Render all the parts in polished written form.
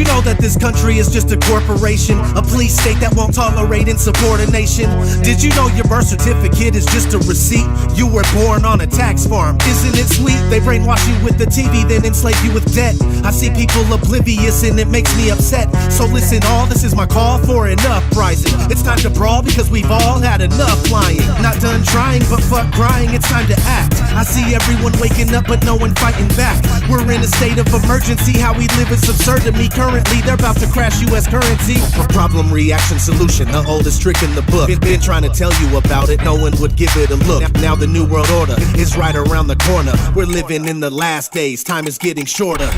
know that this country is just a corporation, a police state that won't tolerate insubordination? Did you know your birth certificate is just a receipt? You were born on a tax farm, isn't it sweet? They brainwash you with the TV, then enslave you with debt. I see people oblivious and it makes me upset. So listen all, this is my call for an uprising. It's time to brawl because we've all had enough lying. Not done trying, but fuck crying, it's time to act. I see everyone waking up, but no one fighting back. We're in a state of emergency, how we live is absurd to me. Currently, they're about to crash US currency. A problem, reaction, solution, the oldest trick in the book. Been trying to tell you about it, no one would give it a look. Now the new world order is right around the corner. We're living in the last days, time is getting shorter.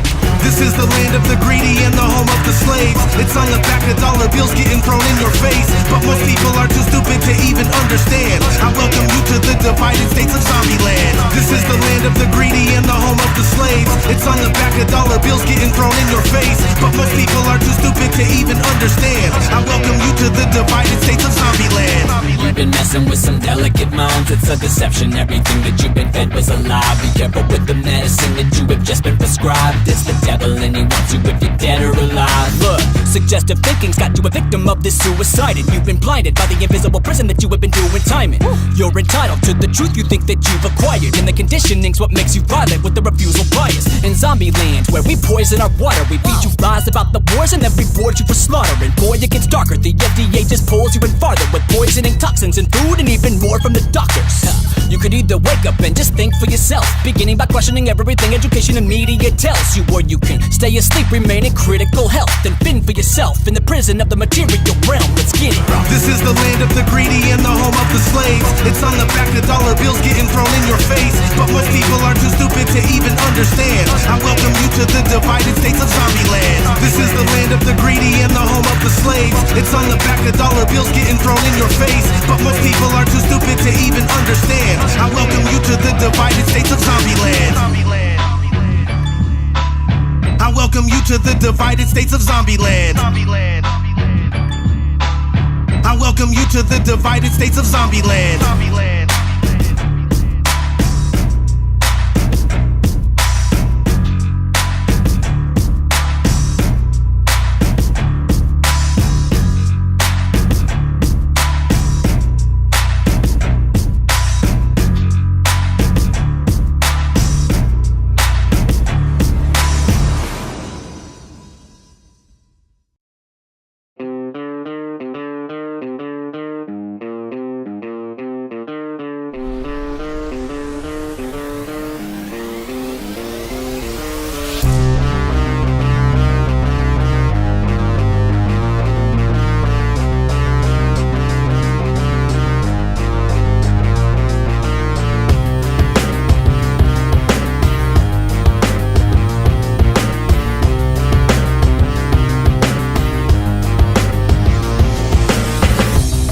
This is the land of the greedy and the home of the slaves. It's on the back of dollar bills getting thrown in your face. But most people are too stupid to even understand. I welcome you to the divided states of zombie land. This is the land of the greedy and the home of the slaves. It's on the back of dollar bills getting thrown in your face. But most people are too stupid to even understand. I welcome you to the divided states of zombie land. You've been messing with some delicate minds, it's a deception. Everything that you've been fed was a lie. Be careful with the medicine that you have just been prescribed. It's the devil and he wants you if you're dead or alive. Look, suggestive thinking's got you a victim of this suicide. And you've been blinded by the invisible prison that you have been doing time in. You're entitled to the truth you think that you've acquired, and the conditioning's what makes you violent with the refusal bias. In zombie land, where we poison our water, we feed you lies about the wars and then reward you for slaughter. And boy, it gets darker, the FDA just pulls you in farther with poisoning toxins in food and even more from the doctors. You could either wake up and just think for yourself, beginning by questioning everything education and media tells you, or you can stay asleep, remain in critical health, and fend for yourself in the prison of the material realm. Let's get it. This is the land of the greedy and the home of the slaves. It's on the back of dollar bills getting thrown in your face. But most people are too stupid to even understand. I welcome you to the divided states of zombie land. This is the land of the greedy and the home of the slaves. It's on the back of dollar bills getting thrown in your face. But most people are too stupid to even understand. I welcome you to the divided states of zombie land. I welcome you to the divided states of zombie land. I welcome you to the divided states of zombie land.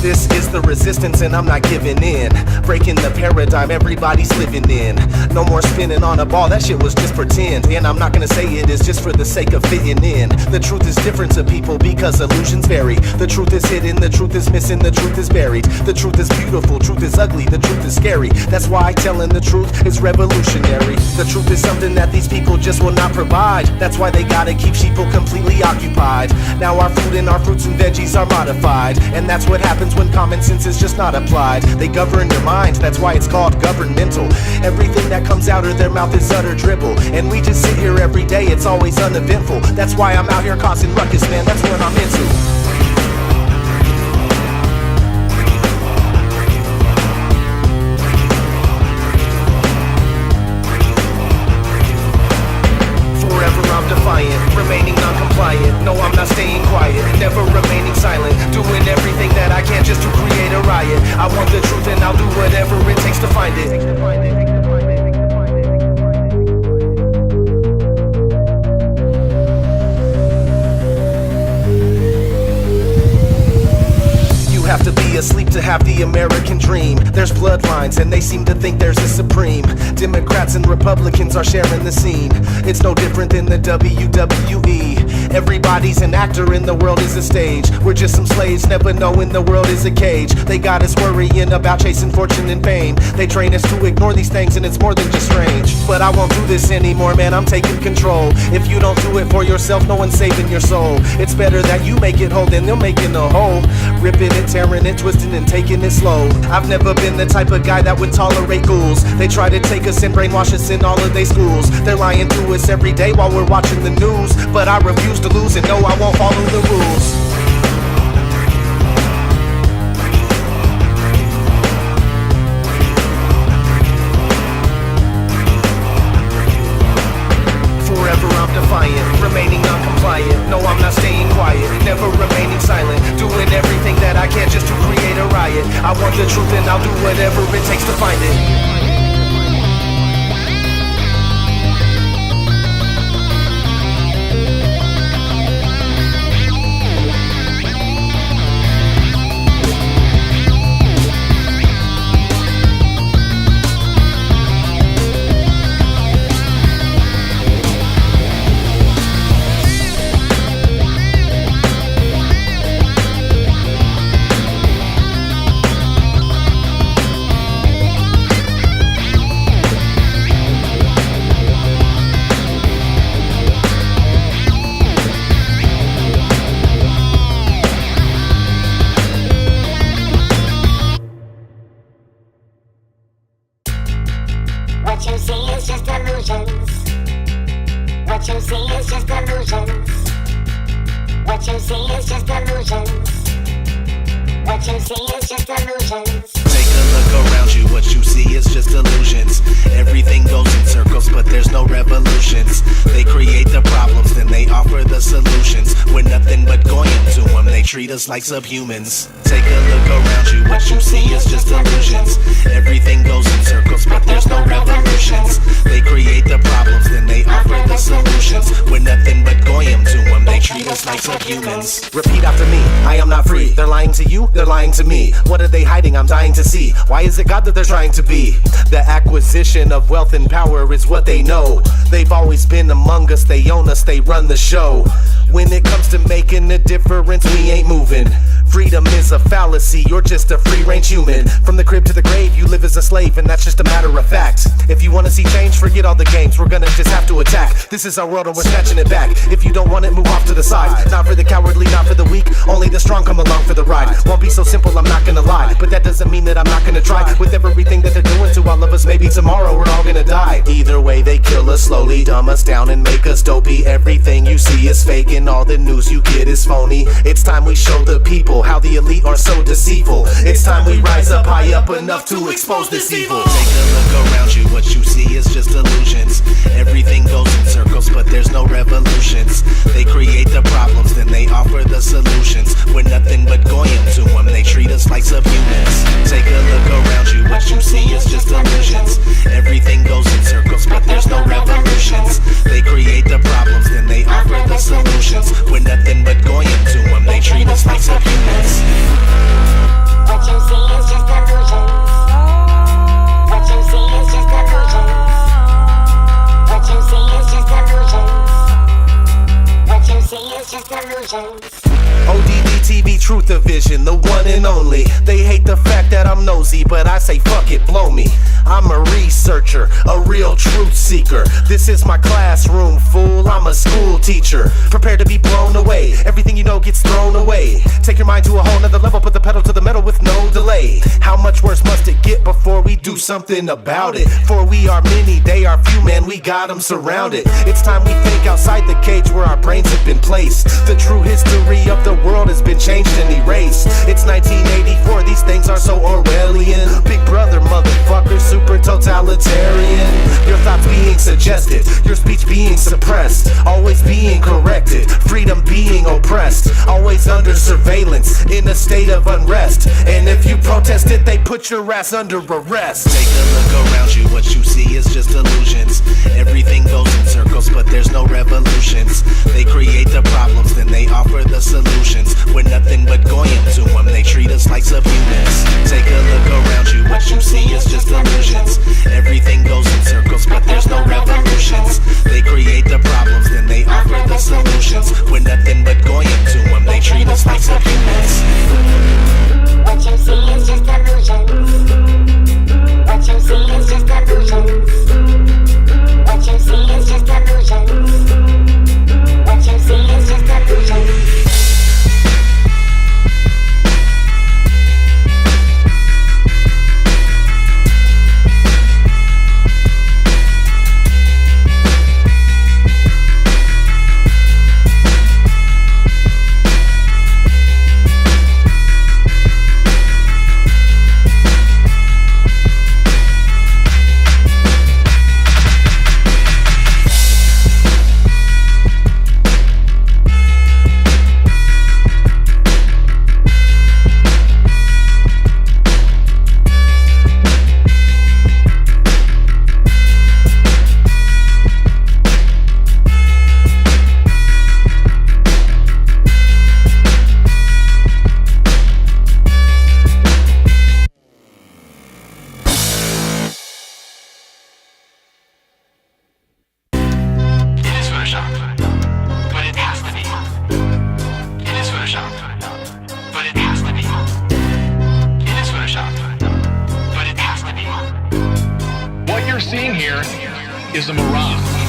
This is the resistance and I'm not giving in. Breaking the paradigm everybody's living in. No more spinning on a ball, that shit was just pretend. And I'm not gonna say it is just for the sake of fitting in. The truth is different to people because illusions vary. The truth is hidden, the truth is missing, the truth is buried. The truth is beautiful, truth is ugly, the truth is scary. That's why telling the truth is revolutionary. The truth is something that these people just will not provide. That's why they gotta keep sheeple completely occupied. Now our food and our fruits and veggies are modified. And that's what happens when common sense is just not applied. They govern your mind, that's why it's called governmental. Everything that comes out of their mouth is utter dribble. And we just sit here every day, it's always uneventful. That's why I'm out here causing ruckus, man, that's what I'm into. Remaining non-compliant, no I'm not staying quiet, never remaining silent, doing everything that I can just to create a riot. I want the truth and I'll do whatever it takes to find it. Have to be asleep to have the American dream. There's bloodlines and they seem to think there's a supreme. Democrats and Republicans are sharing the scene. It's no different than the WWE. Everybody's an actor and the world is a stage. We're just some slaves, never knowing the world is a cage. They got us worrying about chasing fortune and fame. They train us to ignore these things and it's more than just strange. But I won't do this anymore, man, I'm taking control. If you don't do it for yourself, no one's saving your soul. It's better that you make it whole than they'll make it a hole. Ripping it, tearing it, twisting and taking it slow. I've never been the type of guy that would tolerate ghouls. They try to take us and brainwash us in all of their schools. They're lying to us every day while we're watching the news. But I refuse to lose and no, I won't follow the rules. Forever I'm defiant, remaining non-compliant. No, I'm not staying quiet, never remaining silent. Doing everything that I can just to create a riot. I want the truth and I'll do whatever it takes to find it. What you see is just illusions. What you see is just illusions. What you see is just illusions. What you see is just illusions. Take a look around you, what you see is just illusions. Everything goes in circles, but there's no revolutions. They create the problems, then they offer the solutions. We're nothing but going to them, they treat us like subhumans. Take a look around you, what you see is just illusions. Everything goes in circles, but there's no revolutions. They create the problems, then they offer the solutions. We're nothing but going to them, they treat us like subhumans. Repeat after me, I am not free. They're lying to you, they're lying to me. What are they hiding? I'm dying to see. Why is it God that they're trying to be? The acquisition of wealth and power is what they know. They've always been among us, they own us, they run the show. When it comes to making a difference, we ain't moving. Freedom is a fallacy, you're just a free-range human. From the crib to the grave, you live as a slave, and that's just a matter of fact. If you wanna see change, forget all the games, we're gonna just have to attack. This is our world and we're snatching it back. If you don't want it, move off to the side. Not for the cowardly, not for the weak, only the strong come along for the ride. Won't be so simple, I'm not gonna lie, but that doesn't mean that I'm not gonna try. With everything that they're doing to all of us, maybe tomorrow we're all gonna die. Either way, they kill us slowly, dumb us down and make us dopey. Everything you see is fake and all the news you get is phony. It's time we show the people how the elite are so deceitful. It's time we rise up high up enough to expose this evil. Take a look around you, what you see is just illusions. Everything goes in circles, but there's no revolutions. They create the problems, then they offer the solutions. We're nothing but going to them, they treat us like subhumans. Take a look around you, what you see is just illusions. Everything goes in circles, but there's no revolutions. They create the problems, then they offer the solutions. We're nothing but going to them, they treat us like subhumans. What you see is just illusions. What you see is just illusions. What you see is just illusions. What you see is just illusions. ODD TV, truth of vision, the one and only. They hate the fact that I'm nosy, but I say fuck it, blow me. I'm a researcher, a real truth seeker. This is my classroom, fool, I'm a school teacher. Prepare to be blown away, everything you know gets thrown away. Take your mind to a whole nother level, put the pedal to the metal with no delay. How much worse must it get before we do something about it? For we are many, they are few, man, we got them surrounded. It's time we think outside the cage where our brains have been placed. The true history of the world has been changed and erased. It's 1984, these things are so Orwellian. Big brother, motherfucker, super totalitarian. Your thoughts being suggested, your speech being suppressed, always being corrected, freedom being oppressed, always under surveillance, in a state of unrest. And if you protest it, they put your ass under arrest. Take a look around you, what you see is just illusions. Everything goes in circles, but there's no revolutions. They create the problems, then they offer the solutions. We're nothing but going to them, they treat us like subhumans. Take a look around you, what you see is just illusions. Everything goes in circles, but there's no revolutions. They create the problems, then they offer the solutions. We're seeing here is a mirage.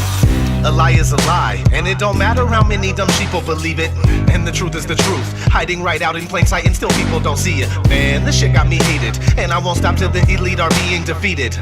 A lie is a lie, and it don't matter how many dumb sheeple believe it. And the truth is the truth, hiding right out in plain sight, and still people don't see it. Man, this shit got me heated, and I won't stop till the elite are being defeated.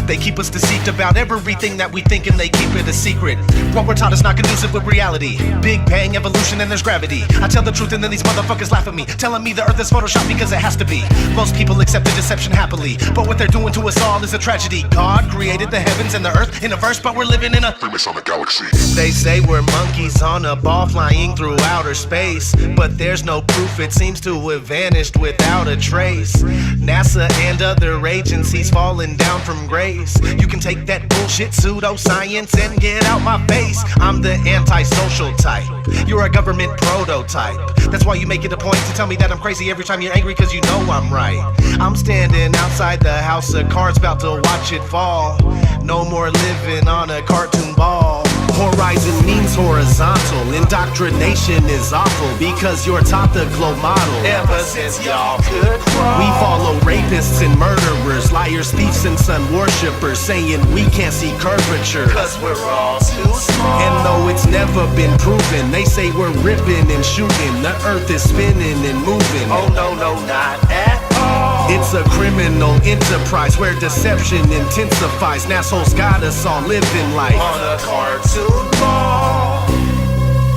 They keep us deceived about everything that we think, and they keep it a secret. What we're taught is not conducive with reality. Big bang, evolution, and there's gravity. I tell the truth, and then these motherfuckers laugh at me, telling me the earth is photoshopped because it has to be. Most people accept the deception happily, but what they're doing to us all is a tragedy. God created the heavens and the earth in a verse, but we're living in a Freemasonic galaxy. They say we're monkeys on a ball flying through outer space, but there's no proof, it seems to have vanished without a trace. NASA and other agencies falling down from grace. You can take that bullshit pseudoscience and get out my face. I'm the antisocial type, you're a government prototype. That's why you make it a point to tell me that I'm crazy every time you're angry, cause you know I'm right. I'm standing outside the house of cards about to watch it fall. No more living on a cartoon ball. Horizon means horizontal. Indoctrination is awful because you're taught the globe model. Ever since y'all could crawl. We follow rapists and murderers, liars, thieves, and sun worshippers, saying we can't see curvature cause we're all too small. And though it's never been proven, they say we're ripping and shooting. The earth is spinning and moving. Oh no, no, not at all. It's a criminal enterprise where deception intensifies. And assholes got us all living life on a cartoon ball.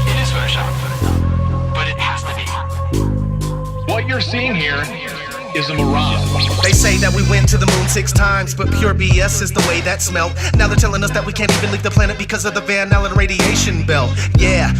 It is photoshopped, but it has to be. What you're seeing here is a mirage. They say that we went to the moon 6 times, but pure BS is the way that smelled. Now they're telling us that we can't even leave the planet because of the Van Allen radiation belt. Yeah,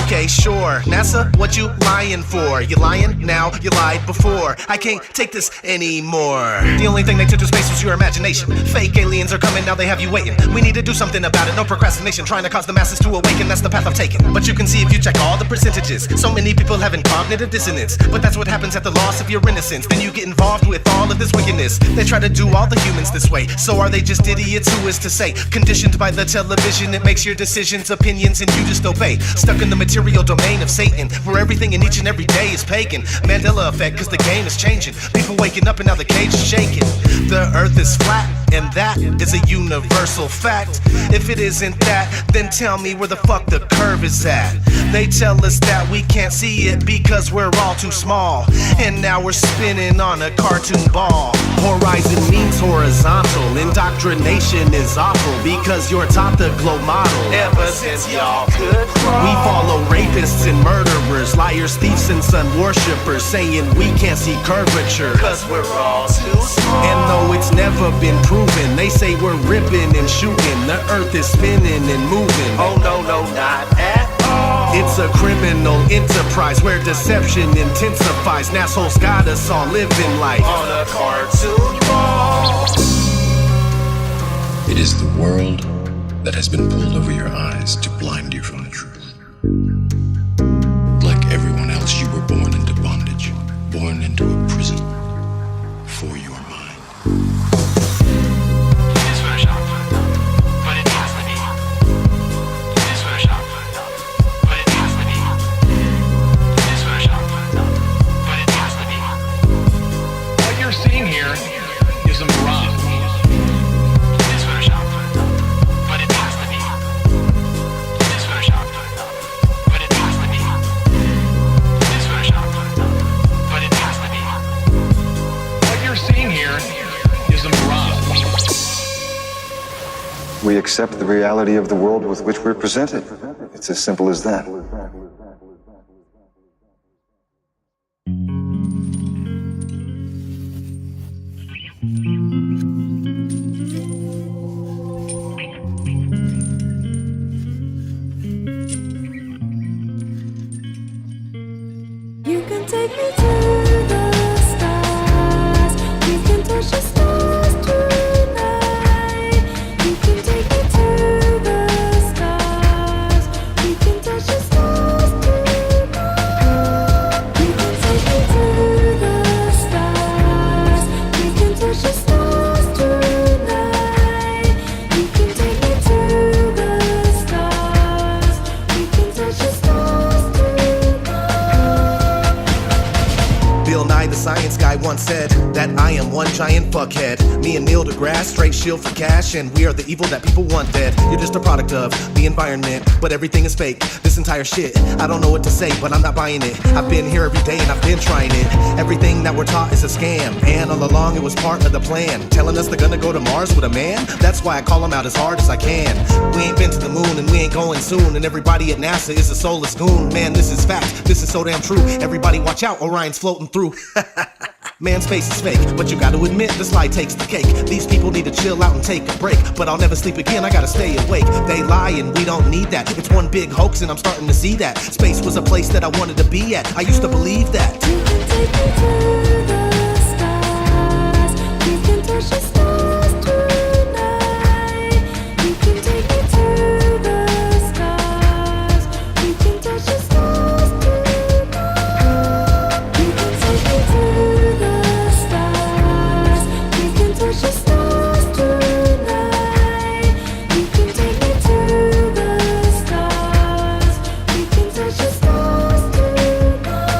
okay, sure. NASA, what you lying for? You lying now, you lied before. I can't take this anymore. The only thing they took to space was your imagination. Fake aliens are coming, now they have you waiting. We need to do something about it, no procrastination. Trying to cause the masses to awaken, that's the path I've taken. But you can see if you check all the percentages, so many people having cognitive dissonance. But that's what happens at the loss of your innocence. Then you get involved with all of this wickedness. They try to do all the humans this way. So are they just idiots? Who is to say? Conditioned by the television, it makes your decisions, opinions, and you just obey. Stuck in the material domain of Satan, where everything in each and every day is pagan. Mandela effect, cause the game is changing. People waking up and now the cage is shaking. The earth is flat, and that is a universal fact. If it isn't that, then tell me where the fuck the curve is at. They tell us that we can't see it because we're all too small, and now we're spinning on a cartoon ball. Horizon means horizontal. Indoctrination is awful because you're taught the globe model. Ever since y'all could crawl. We follow rapists and murderers, liars, thieves, and sun worshippers, saying we can't see curvature cause we're all too small. And though it's never been proven, they say we're ripping and shooting. The earth is spinning and moving. Oh no, no, not at all. It's a criminal enterprise where deception intensifies. And assholes got us all living life on a cartoon ball. It is the world that has been pulled over your eyes to blind you from the truth. Like everyone else, you were born into bondage, born into a prison for your mind. It is photoshopped, but it has to be. It is photoshopped, but it has to be. It is photoshopped, but it has to be. What you're seeing here is a mirage. It is photoshopped, but it has to be. It is photoshopped, but it has to be. It is photoshopped, but it has to be. What you're seeing here is a mirage. We accept the reality of the world with which we're presented. It's as simple as that. You can take me to the stars. We can touch the stars tonight. You can take me to the stars. We can touch the stars. giant fuckhead. Me and Neil deGrasse, straight shield for cash, and we are the evil that people want dead. You're just a product of the environment, but everything is fake. This entire shit, I don't know what to say, but I'm not buying it. I've been here every day and I've been trying it. Everything that we're taught is a scam, and all along it was part of the plan. Telling us they're gonna go to Mars with a man? That's why I call them out as hard as I can. We ain't been to the moon and we ain't going soon, and everybody at NASA is a soulless goon. Man, this is fact, this is so damn true. Everybody watch out, Orion's floating through. Man, space is fake, but you gotta admit the slide takes the cake. These people need to chill out and take a break, but I'll never sleep again, I gotta stay awake. They lie and we don't need that. It's one big hoax and I'm starting to see that. Space was a place that I wanted to be at. I used to believe that. You can take me to the stars. We can touch the stars tonight. You can take me to the stars. We can touch the stars tonight. You can take me to the stars. We can touch the stars tonight. You can take me to the stars. We can touch the stars tonight.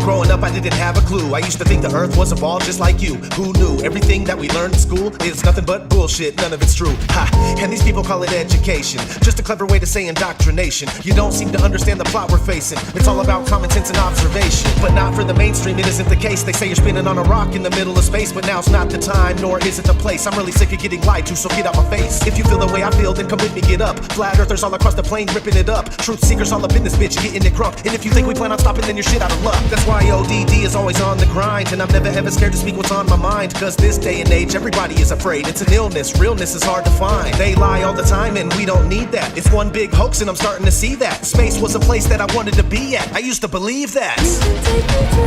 Growing up, I didn't have a clue. I used to think the earth was a ball just like you. Who knew? Everything that we learned in school is nothing but bullshit. None of it's true. Ha! And these people call it education. Just a clever way to say indoctrination. You don't seem to understand the plot we're facing. It's all about common sense and observation. But not for the mainstream, it isn't the case. They say you're spinning on a rock in the middle of space, but now's not the time, nor is it the place. I'm really sick of getting lied to, so get out my face. If you feel the way I feel, then come with me, get up. Flat earthers all across the plane, ripping it up. Truth seekers all up in this bitch, getting it crunk. And if you think we plan on stopping, then you're shit out of luck. That's why ODD is always on the grind, and I'm never ever scared to speak what's on my mind. Cause this day and age, everybody is afraid. It's an illness, realness is hard to find. They lie all the time, and we don't need that. It's one big hoax, and I'm starting to see that. Space was a place that I wanted to be at. I used to believe that. Take me to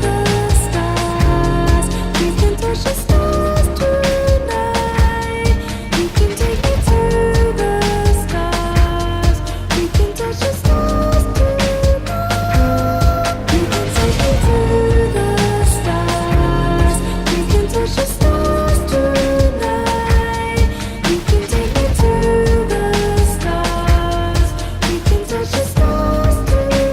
the stars. We can touch the stars tonight. You can take me to the stars. We can touch the stars tonight. You can take me to the stars. We can touch the stars tonight. You can take me to the stars. We can touch the stars tonight.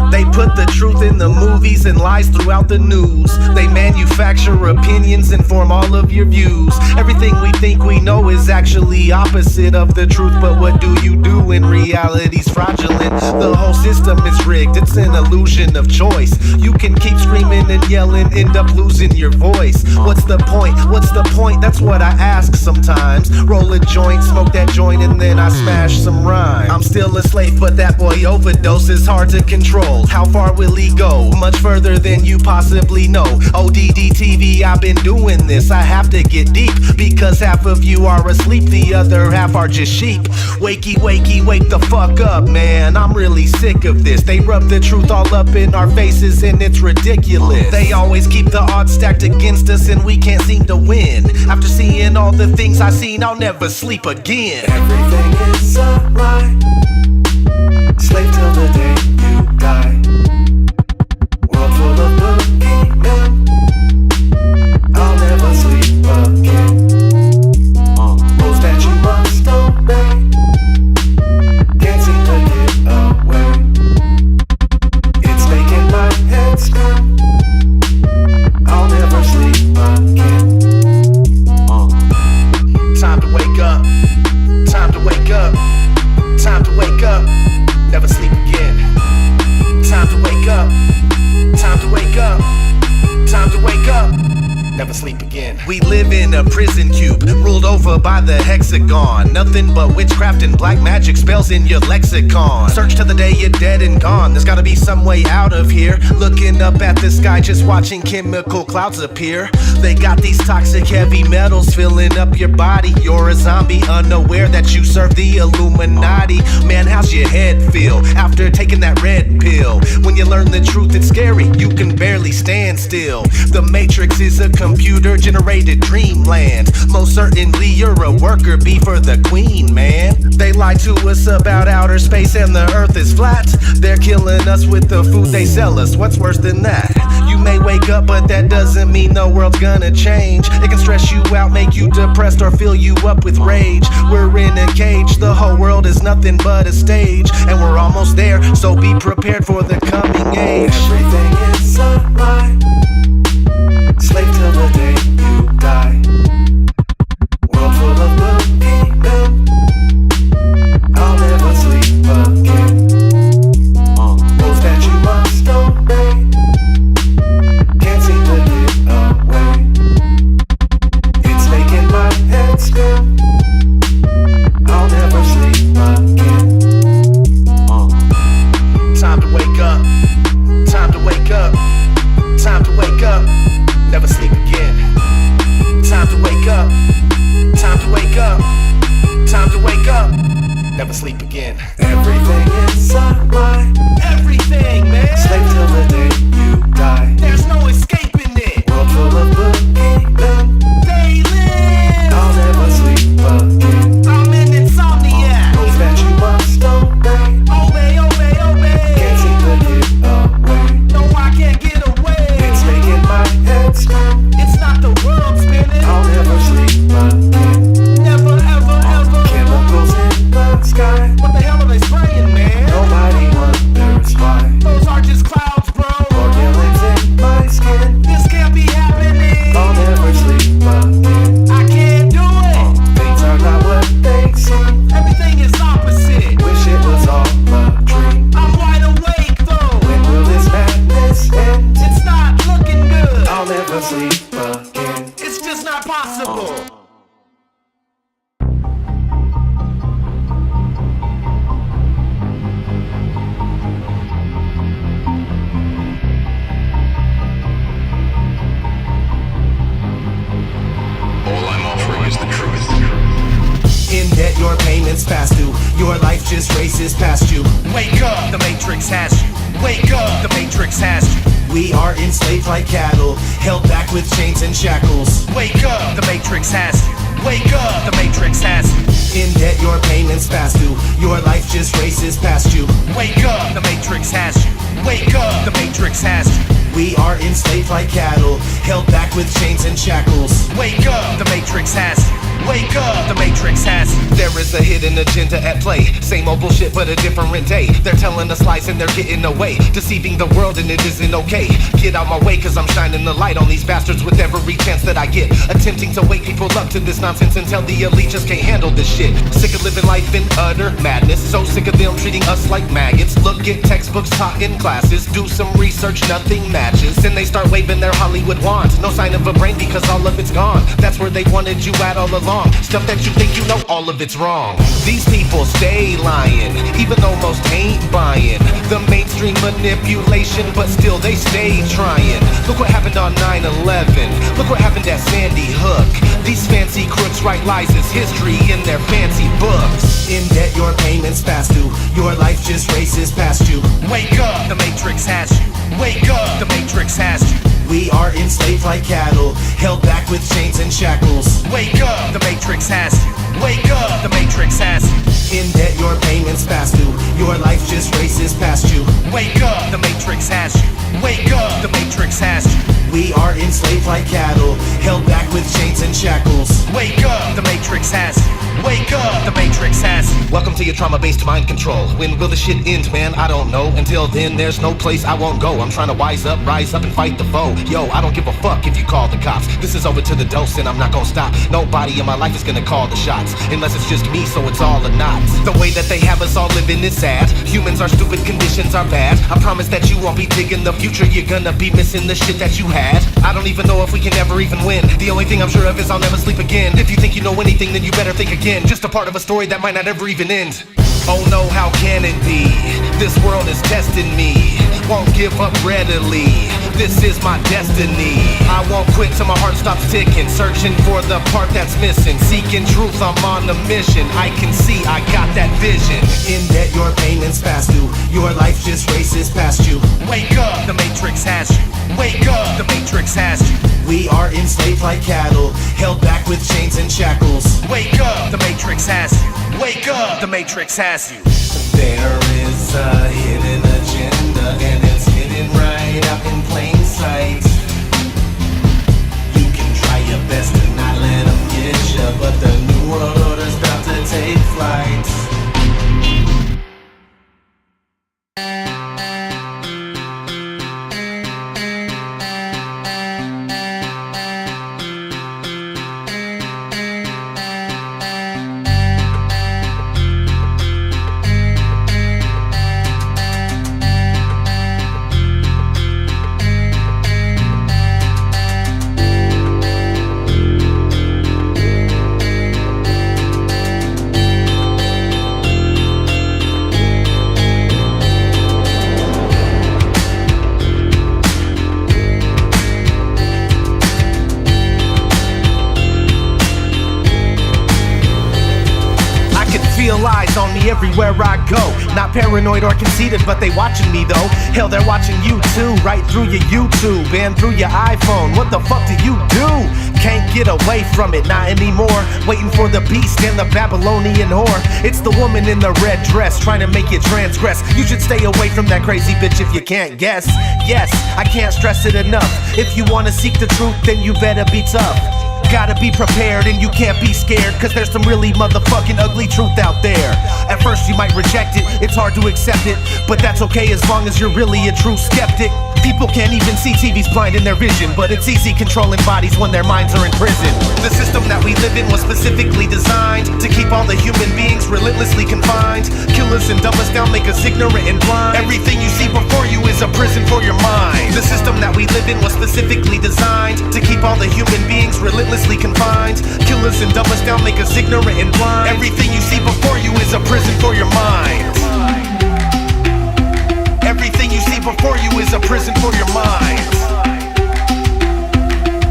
They put the truth in the movies and lies throughout the news. They manufacture opinions and form all of your views. Everything we think we know is actually opposite of the truth. But what do you do when reality's fraudulent? The whole system is rigged, it's an illusion of choice. You can keep screaming and yelling, end up losing your voice. What's the point? What's the point? That's what I ask sometimes. Roll a joint, smoke that joint, and then I smash some rhyme. I'm still a slave, but that boy overdose is hard to control. How far will he go? Much further than you possibly know. ODD TV, I've been doing this. I have to get deep, because half of you are asleep, the other half are just sheep. Wakey, wakey, wake the fuck up, man. I'm really sick of this. They rub the truth all up in our faces and it's ridiculous. They always keep the odds stacked against us and we can't seem to win. After seeing all the things I've seen, I'll never sleep again. Everything is alright. Slave till the day you die. World full of boogeymen. I'll never sleep again. Rules that you must obey. Can't seem to get away. It's making my head spin. I'll never sleep again. Time to wake up. Time to wake up. Time to wake up. Never sleep again. cube, ruled over by the hexagon. Nothing but witchcraft and black magic spells in your lexicon. Search till the day you're dead and gone. There's gotta be some way out of here. Looking up at the sky, just watching chemical clouds appear. They got these toxic heavy metals filling up your body. You're a zombie, unaware that you serve the Illuminati. Man, how's your head feel after taking that red pill? When you learn the truth, it's scary. You can barely stand still. The Matrix is a computer-generated dreamland. Most certainly you're a worker bee for the queen, man. They lie to us about outer space and the earth is flat. They're killing us with the food they sell us. What's worse than that? You may wake up, but that doesn't mean the world's gonna change. It can stress you out, make you depressed, or fill you up with rage. We're in a cage, the whole world is nothing but a stage. And we're almost there, so be prepared for the coming age. Everything is a lie. Slave till the day you die. World full of boogeymen. I'll never sleep again. Rules that you must obey. Can't seem to get away. It's making my head spin. I'll never sleep again. Time to wake up. Time to wake up. Time to wake up. Never sleep again. Time to wake up. Time to wake up. Time to wake up. Never sleep again. Everything is a lie. Everything, man. Slave till the day you die. There's no escaping it. World full of boogeymen. They live. I'll never sleep again. I'm an insomniac. Rules that you must obey. Obey, obey, obey. Can't seem to get away. No, I can't get away. It's making my head spin. It's not the world spinning. I'll never sleep again. Never, ever, ever. Chemicals in the sky. What the hell are they spraying, man? Nobody wonders why. Those are just clouds, bro. Organelles in my skin. This can't be happening. I'll never sleep again. I can't do it. Things are not what they seem. Everything is opposite. Wish it was all a dream. I'm wide awake though. When will this madness end? It's not looking good. I'll never sleep again. It's just not possible. All I'm offering is the truth. In debt, your payments past due. Your life just races past you. Wake up, the Matrix has you. Wake up, the Matrix has you. We are enslaved like cattle, held back with chains and shackles. Wake up, the Matrix has you. Wake up, the Matrix has you. In debt, your payments past due. Your life just races past you. Wake up, the Matrix has you. Wake up, the Matrix has you. We are enslaved like cattle, held back with chains and shackles. Wake up, the Matrix has you. Wake up, the Matrix has you. There is a hidden agenda at play. Same old bullshit, but a different day. They're telling us lies and they're getting away, deceiving the world and it isn't okay. Get out my way, cause I'm shining the light on these bastards with every chance that I get. Attempting to wake people up to this nonsense and tell the elite just can't handle this shit. Sick of living life in utter madness. So sick of them treating us like maggots. Look at textbooks taught in classes. Do some research, nothing matches. Then they start waving their Hollywood wands. No sign of a brain because all of it's gone. That's where they wanted you at all along. Stuff that you think you know, all of it's wrong. These people stay lying, even though most ain't buying the mainstream manipulation, but still they stay trying. Look what happened on 9/11. Look what happened at Sandy Hook. These fancy crooks write lies as history in their fancy books. In debt, your payments past due. Your life just races past you. Wake up, the Matrix has you. Wake up, the Matrix has you. We are enslaved like cattle, held back with chains and shackles. Wake up, the Matrix has you. Wake up, the Matrix has you. In debt, your payments past due. Your life just races past you. Wake up, the Matrix has you. Wake up, the Matrix has you. We are enslaved like cattle, held back with chains and shackles. Wake up, the Matrix Matrix has you. Wake up, the Matrix has you. Welcome to your trauma-based mind control. When will the shit end, man? I don't know. Until then, there's no place I won't go. I'm trying to wise up, rise up, and fight the foe. Yo, I don't give a fuck if you call the cops. This is over to the dose, and I'm not gonna stop. Nobody in my life is gonna call the shots, unless it's just me, so it's all or not. The way that they have us all living is sad. Humans are stupid, conditions are bad. I promise that you won't be digging the future. You're gonna be missing the shit that you had. I don't even know if we can ever even win. The only thing I'm sure of is I'll never sleep again. If you think you know anything, then you better think again. Just a part of a story that might not ever even end. Oh no, how can it be? This world is testing me. Won't give up readily. This is my destiny. I won't quit till my heart stops ticking. Searching for the part that's missing. Seeking truth, I'm on a mission. I can see, I got that vision. In debt, your payments past due. Your life just races past you. Wake up, the Matrix has you. Wake up, the Matrix has you. We are enslaved like cattle, held back with chains and shackles. Wake up, the Matrix has you. Wake up, the Matrix has you. There is a hidden agenda, and it's hidden right out in plain sight. You can try your best to not let them get you, but the new world order's about to take flight. Eyes on me everywhere I go. Not paranoid or conceited, but they watching me though. Hell, they're watching you too, right through your YouTube and through your iPhone. What the fuck do you do? Can't get away from it, not anymore. Waiting for the beast and the Babylonian whore. It's the woman in the red dress trying to make you transgress. You should stay away from that crazy bitch if you can't guess. Yes, I can't stress it enough. If you wanna seek the truth, then you better be tough. Gotta be prepared and you can't be scared, cause there's some really motherfucking ugly truth out there. At first you might reject it, it's hard to accept it, but that's okay as long as you're really a true skeptic. People can't even see TV's blind in their vision, but it's easy controlling bodies when their minds are in prison. The system that we live in was specifically designed to keep all the human beings relentlessly confined. Kill us and dumb us down, make us ignorant and blind. Everything you see before you is a prison for your mind. The system that we live in was specifically designed to keep all the human beings relentlessly confined. Kill us and dumb us down, make us ignorant and blind. Everything you see before you is a prison for your mind. Everything you see before you is a prison for your mind.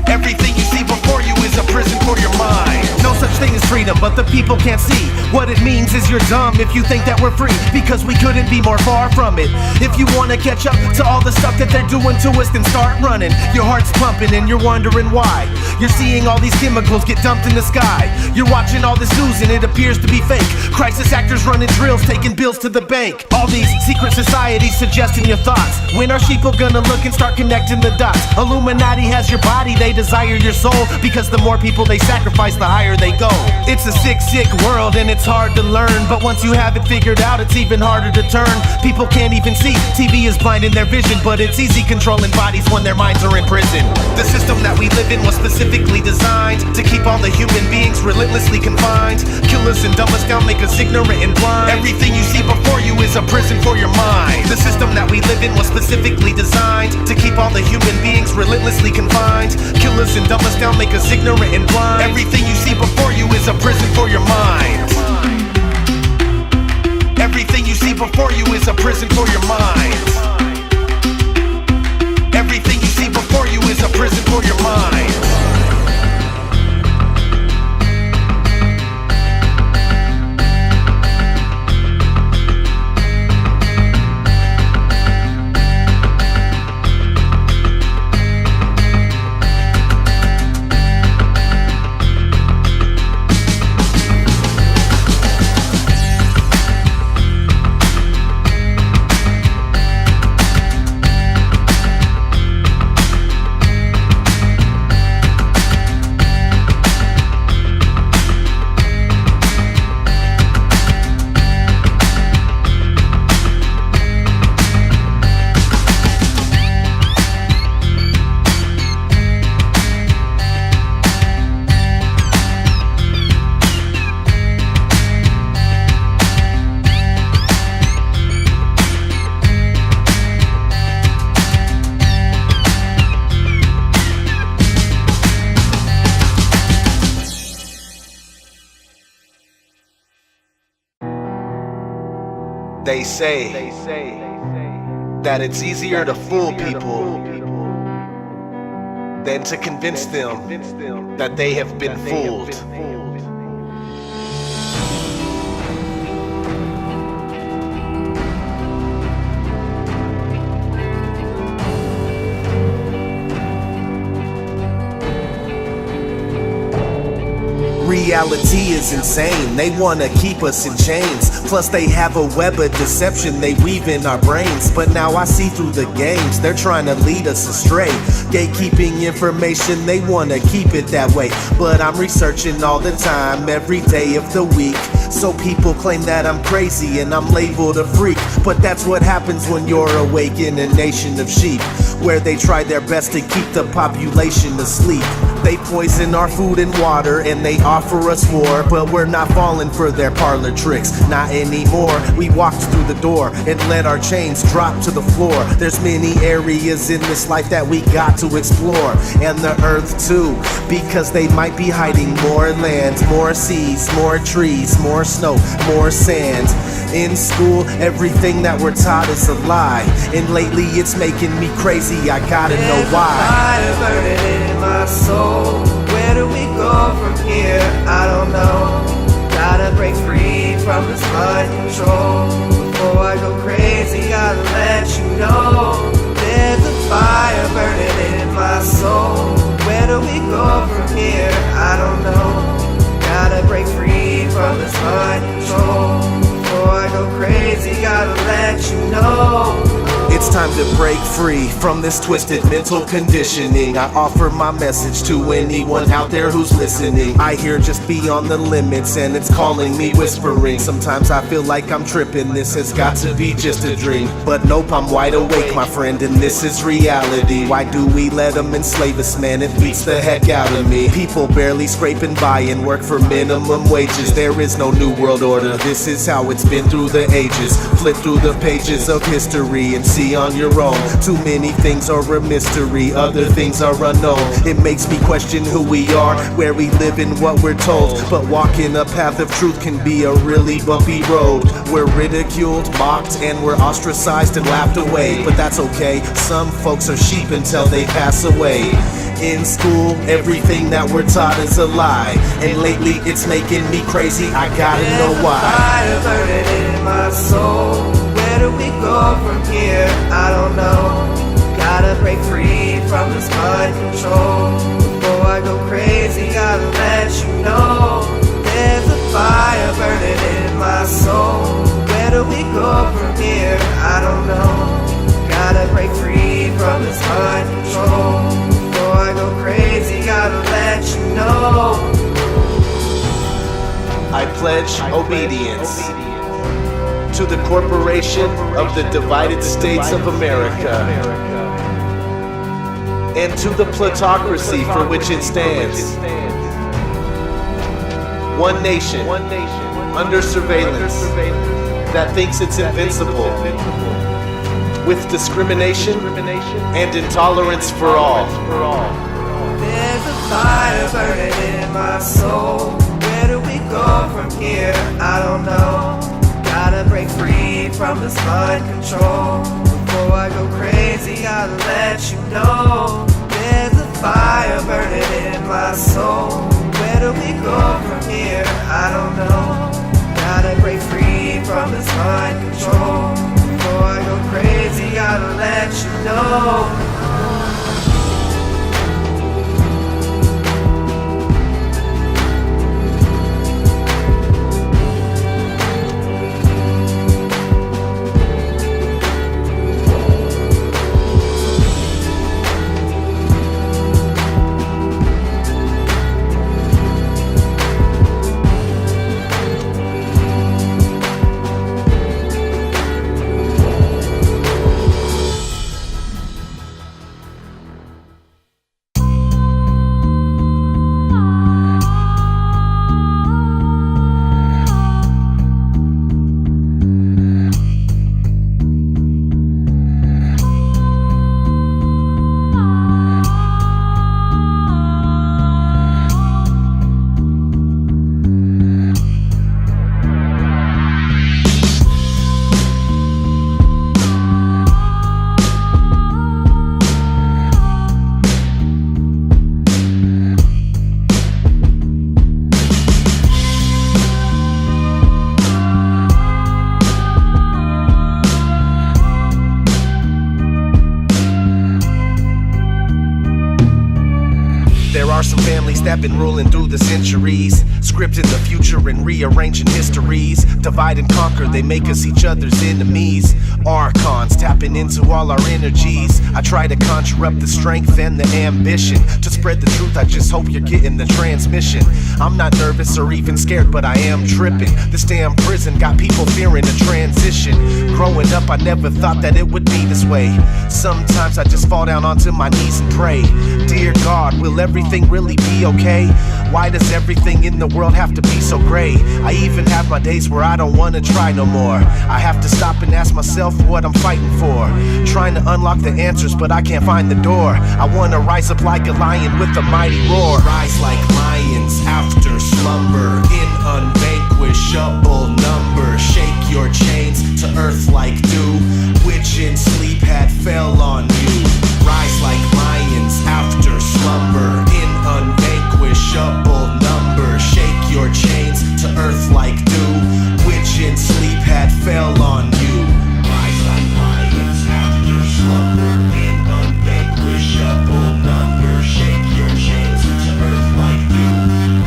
Everything you see before you is a prison for your mind. No such thing as freedom, but the people can't see. What it means is you're dumb if you think that we're free, because we couldn't be more far from it. If you wanna catch up to all the stuff that they're doing to us, then start running. Your heart's pumping and you're wondering why. You're seeing all these chemicals get dumped in the sky. You're watching all this news and it appears to be fake. Crisis actors running drills, taking bills to the bank. All these secret societies suggesting your thoughts. When are sheeple gonna look and start connecting the dots? Illuminati has your body, they desire your soul, because the more people they sacrifice, the higher they go. It's a sick, sick world and it's hard to learn, but once you have it figured out, it's even harder to turn. People can't even see, TV is blinding their vision, but it's easy controlling bodies when their minds are in prison. The system that we live in was specifically designed to keep all the human beings relentlessly confined. Kill us and dumb us down, make us ignorant and blind. Everything you see before you is a prison for your mind. The system that we live in was specifically designed to keep all the human beings relentlessly confined. Kill us and dumb us down, make us ignorant and blind. Everything you see before you is a prison for your mind. Everything you see before you is a prison for your mind. Everything you see before you is a prison for your mind. They say that it's easier to fool people than to convince them that they have been fooled. Reality is insane, they wanna keep us in chains. Plus they have a web of deception they weave in our brains. But now I see through the games, they're trying to lead us astray. Gatekeeping information, they wanna keep it that way. But I'm researching all the time, every day of the week. So people claim that I'm crazy and I'm labeled a freak. But that's what happens when you're awake in a nation of sheep, where they try their best to keep the population asleep. They poison our food and water and they offer us war. But we're not falling for their parlor tricks, not anymore. We walked through the door and let our chains drop to the floor. There's many areas in this life that we got to explore, and the earth too, because they might be hiding more land, more seas, more trees, more snow, more sand. In school, everything that we're taught is a lie, and lately it's making me crazy, I gotta know why. Fire burning in my soul. Where do we go from here? I don't know. Gotta break free from this mind control. Before I go crazy, gotta let you know. There's a fire burning in my soul. Where do we go from here? I don't know. Gotta break free from this mind control. Before I go crazy, gotta let you know. It's time to break free from this twisted mental conditioning. I offer my message to anyone out there who's listening. I hear just beyond the limits and it's calling me whispering. Sometimes I feel like I'm tripping, this has got to be just a dream. But nope, I'm wide awake, my friend, and this is reality. Why do we let them enslave us, man? It beats the heck out of me. People barely scraping by and work for minimum wages. There is no new world order, this is how it's been through the ages. Flip through the pages of history and see on your own. Too many things are a mystery, other things are unknown. It makes me question who we are, where we live and what we're told. But walking a path of truth can be a really bumpy road. We're ridiculed, mocked, and we're ostracized and laughed away. But that's okay, some folks are sheep until they pass away. In school, everything that we're taught is a lie, and lately it's making me crazy, I gotta know why. Fire burning in my soul. Where do we go from here? I don't know. Gotta break free from this mind control. Before I go crazy, gotta let you know. There's a fire burning in my soul. Where do we go from here? I don't know. Gotta break free from this mind control. Before I go crazy, gotta let you know. I pledge obedience to the corporation of the Divided States of America, and to the plutocracy for which it stands. One nation, under surveillance, that thinks it's invincible, with discrimination and intolerance for all. There's a fire burning in my soul. Where do we go from here? I don't know. Gotta break free from this mind control. Before I go crazy, gotta let you know. There's a fire burning in my soul. Where do we go from here? I don't know. Gotta break free from this mind control. Before I go crazy, gotta let you know. families that been ruling through the centuries, scripting the future and rearranging histories. Divide and conquer, they make us each other's enemies. Archons tapping into all our energies. I try to conjure up the strength and the ambition to spread the truth. I just hope you're getting the transmission. I'm not nervous or even scared, but I am tripping. This damn prison got people fearing a transition. Growing up, I never thought that it would be this way. Sometimes I just fall down onto my knees and pray, dear God, will everything really be okay? Why does everything in the world have to be so gray? I even have my days where I don't wanna try no more. I have to stop and ask myself what I'm fighting for. Trying to unlock the answers, but I can't find the door. I wanna rise up like a lion with a mighty roar. Rise like lions after slumber in unvanquishable number. Shake your chains to earth like dew, which in sleep had fell on you. Rise like lions after slumber in unvanquishable number. Shake your chains to earth like dew, which in sleep had fell on you. Rise like lions after slumber in unvanquishable number. Shake your chains to earth like dew,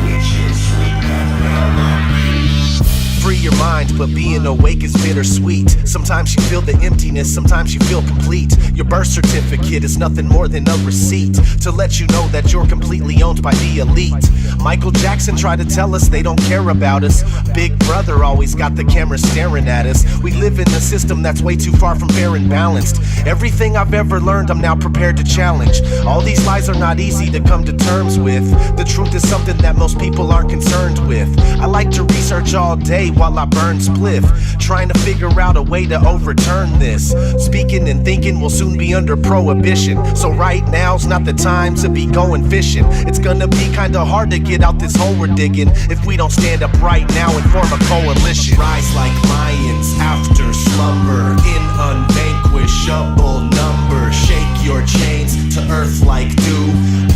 which in sleep had fell on you. Free your mind, but being awake is bittersweet. Sometimes you feel the emptiness, sometimes you feel complete. Your birth certificate is nothing more than a receipt to let you know that you're completely owned by the elite. Michael Jackson tried to tell us they don't care about us. Big Brother always got the camera staring at us. We live in a system that's way too far from fair and balanced. Everything I've ever learned, I'm now prepared to challenge. All these lies are not easy to come to terms with. The truth is something that most people aren't concerned with. I like to research all day while I burn spliff, trying to figure out a way to overturn this. Speaking and thinking will soon be under prohibition, so right now's not the time to be going fishing. It's gonna be kinda hard to get out this hole we're digging if we don't stand up right now and form a coalition. Rise like lions after slumber in unvanquishable number. Shake your chains to earth like dew,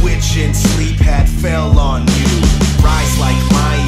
which in sleep had fell on you. Rise like lions